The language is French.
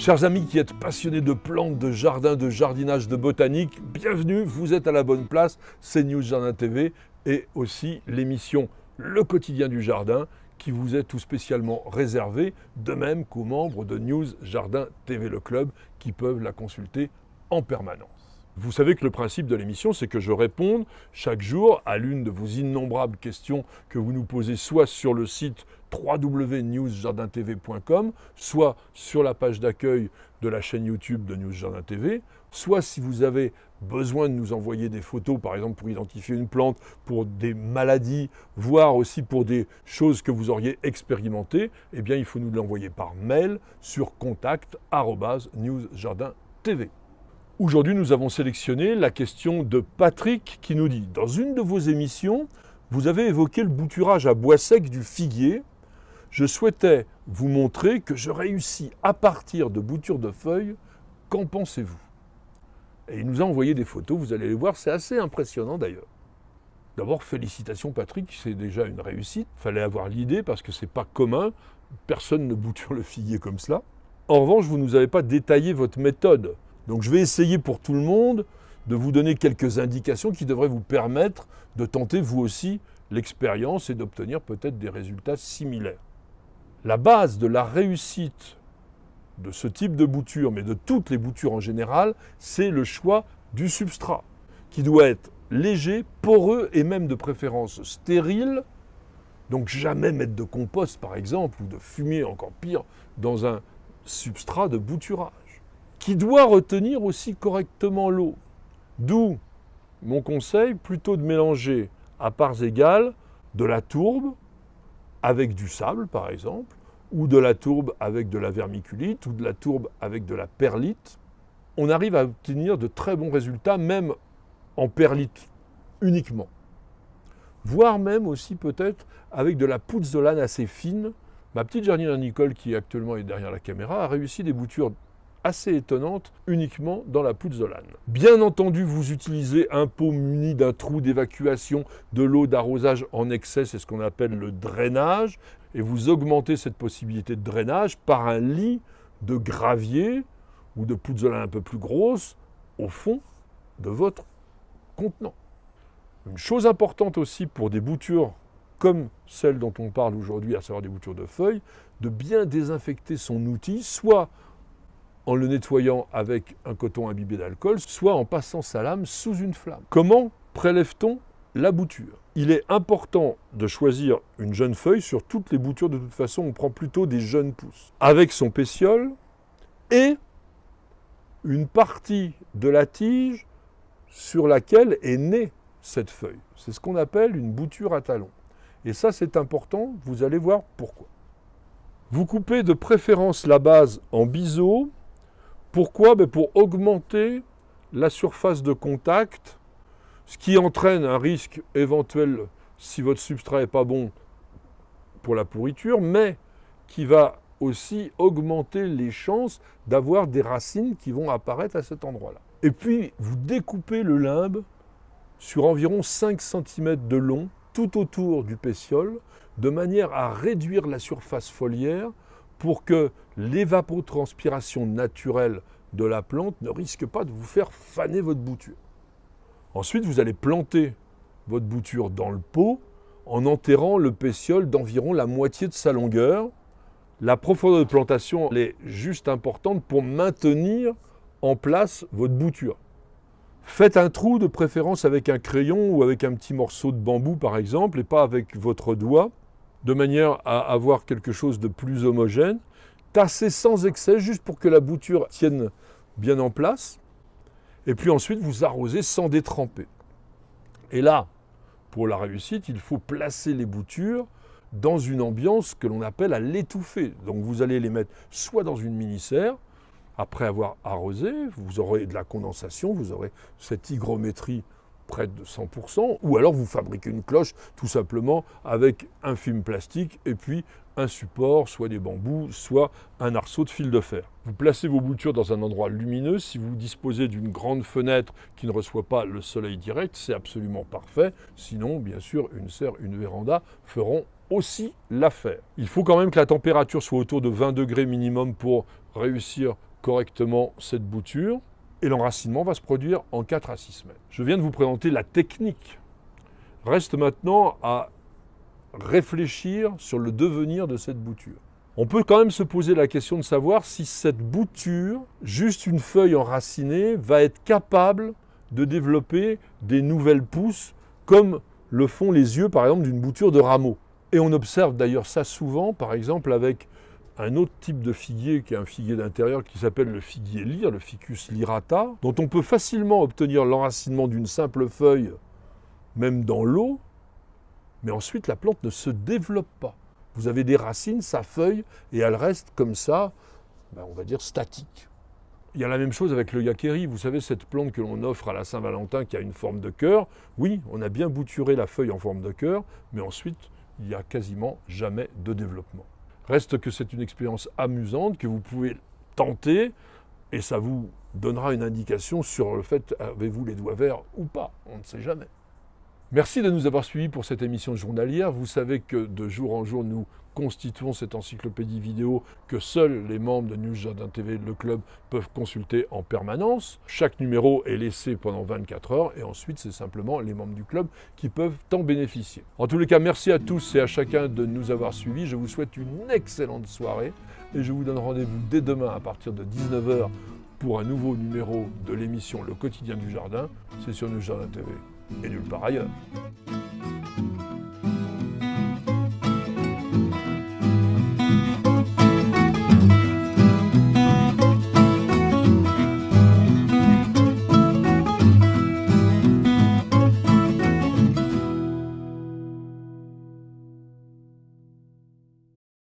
Chers amis qui êtes passionnés de plantes, de jardin, de jardinage, de botanique, bienvenue, vous êtes à la bonne place, c'est News Jardin TV et aussi l'émission Le quotidien du jardin qui vous est tout spécialement réservé, de même qu'aux membres de News Jardin TV Le Club qui peuvent la consulter en permanence. Vous savez que le principe de l'émission, c'est que je réponde chaque jour à l'une de vos innombrables questions que vous nous posez soit sur le site www.newsjardintv.com, soit sur la page d'accueil de la chaîne YouTube de News Jardin TV, soit si vous avez besoin de nous envoyer des photos, par exemple pour identifier une plante, pour des maladies, voire aussi pour des choses que vous auriez expérimentées, eh bien il faut nous l'envoyer par mail sur contact@newsjardintv. Aujourd'hui, nous avons sélectionné la question de Patrick qui nous dit « Dans une de vos émissions, vous avez évoqué le bouturage à bois sec du figuier. Je souhaitais vous montrer que je réussis à partir de boutures de feuilles. Qu'en pensez-vous » Et il nous a envoyé des photos, vous allez les voir, c'est assez impressionnant d'ailleurs. D'abord, félicitations Patrick, c'est déjà une réussite. Il fallait avoir l'idée parce que ce n'est pas commun, personne ne bouture le figuier comme cela. En revanche, vous ne nous avez pas détaillé votre méthode. Donc je vais essayer pour tout le monde de vous donner quelques indications qui devraient vous permettre de tenter vous aussi l'expérience et d'obtenir peut-être des résultats similaires. La base de la réussite de ce type de bouture, mais de toutes les boutures en général, c'est le choix du substrat, qui doit être léger, poreux et même de préférence stérile. Donc jamais mettre de compost par exemple, ou de fumier encore pire, dans un substrat de bouturage, qui doit retenir aussi correctement l'eau. D'où mon conseil, plutôt de mélanger à parts égales de la tourbe avec du sable par exemple, ou de la tourbe avec de la vermiculite, ou de la tourbe avec de la perlite. On arrive à obtenir de très bons résultats, même en perlite uniquement. Voire même aussi peut-être avec de la pouzzolane assez fine. Ma petite jardinière Nicole, qui actuellement est derrière la caméra, a réussi des boutures assez étonnante uniquement dans la pouzzolane. Bien entendu, vous utilisez un pot muni d'un trou d'évacuation de l'eau d'arrosage en excès, c'est ce qu'on appelle le drainage, et vous augmentez cette possibilité de drainage par un lit de gravier ou de pouzzolane un peu plus grosse au fond de votre contenant. Une chose importante aussi pour des boutures comme celle dont on parle aujourd'hui, à savoir des boutures de feuilles, de bien désinfecter son outil, soit en le nettoyant avec un coton imbibé d'alcool, soit en passant sa lame sous une flamme. Comment prélève-t-on la bouture? Il est important de choisir une jeune feuille. Sur toutes les boutures, de toute façon, on prend plutôt des jeunes pousses, avec son pétiole et une partie de la tige sur laquelle est née cette feuille. C'est ce qu'on appelle une bouture à talons. Et ça, c'est important, vous allez voir pourquoi. Vous coupez de préférence la base en biseau. Pourquoi? Pour augmenter la surface de contact, ce qui entraîne un risque éventuel, si votre substrat n'est pas bon, pour la pourriture, mais qui va aussi augmenter les chances d'avoir des racines qui vont apparaître à cet endroit-là. Et puis, vous découpez le limbe sur environ 5 cm de long, tout autour du pétiole, de manière à réduire la surface foliaire pour que l'évapotranspiration naturelle de la plante ne risque pas de vous faire faner votre bouture. Ensuite, vous allez planter votre bouture dans le pot en enterrant le pétiole d'environ la moitié de sa longueur. La profondeur de plantation est juste importante pour maintenir en place votre bouture. Faites un trou de préférence avec un crayon ou avec un petit morceau de bambou par exemple, et pas avec votre doigt, de manière à avoir quelque chose de plus homogène. Tassez sans excès, juste pour que la bouture tienne bien en place. Et puis ensuite, vous arrosez sans détremper. Et là, pour la réussite, il faut placer les boutures dans une ambiance que l'on appelle à l'étouffer. Donc vous allez les mettre soit dans une mini-serre, après avoir arrosé, vous aurez de la condensation, vous aurez cette hygrométrie près de 100%, ou alors vous fabriquez une cloche tout simplement avec un film plastique et puis un support, soit des bambous, soit un arceau de fil de fer. Vous placez vos boutures dans un endroit lumineux. Si vous disposez d'une grande fenêtre qui ne reçoit pas le soleil direct, c'est absolument parfait. Sinon, bien sûr, une serre, une véranda feront aussi l'affaire. Il faut quand même que la température soit autour de 20 degrés minimum pour réussir correctement cette bouture et l'enracinement va se produire en 4 à 6 semaines. Je viens de vous présenter la technique. Reste maintenant à réfléchir sur le devenir de cette bouture. On peut quand même se poser la question de savoir si cette bouture, juste une feuille enracinée, va être capable de développer des nouvelles pousses comme le font les yeux par exemple d'une bouture de rameau. Et on observe d'ailleurs ça souvent par exemple avec un autre type de figuier qui est un figuier d'intérieur qui s'appelle le figuier lyre, le Ficus lyrata, dont on peut facilement obtenir l'enracinement d'une simple feuille, même dans l'eau, mais ensuite la plante ne se développe pas. Vous avez des racines, sa feuille, et elle reste comme ça, on va dire statique. Il y a la même chose avec le yakeri. Vous savez, cette plante que l'on offre à la Saint-Valentin qui a une forme de cœur. Oui, on a bien bouturé la feuille en forme de cœur, mais ensuite, il n'y a quasiment jamais de développement. Reste que c'est une expérience amusante que vous pouvez tenter, et ça vous donnera une indication sur le fait, avez-vous les doigts verts ou pas, on ne sait jamais. Merci de nous avoir suivis pour cette émission journalière. Vous savez que de jour en jour, nous constituons cette encyclopédie vidéo que seuls les membres de News Jardin TV, le club, peuvent consulter en permanence. Chaque numéro est laissé pendant 24 heures et ensuite, c'est simplement les membres du club qui peuvent en bénéficier. En tous les cas, merci à tous et à chacun de nous avoir suivis. Je vous souhaite une excellente soirée et je vous donne rendez-vous dès demain à partir de 19 h pour un nouveau numéro de l'émission Le Quotidien du Jardin. C'est sur News Jardin TV. Et nulle part ailleurs.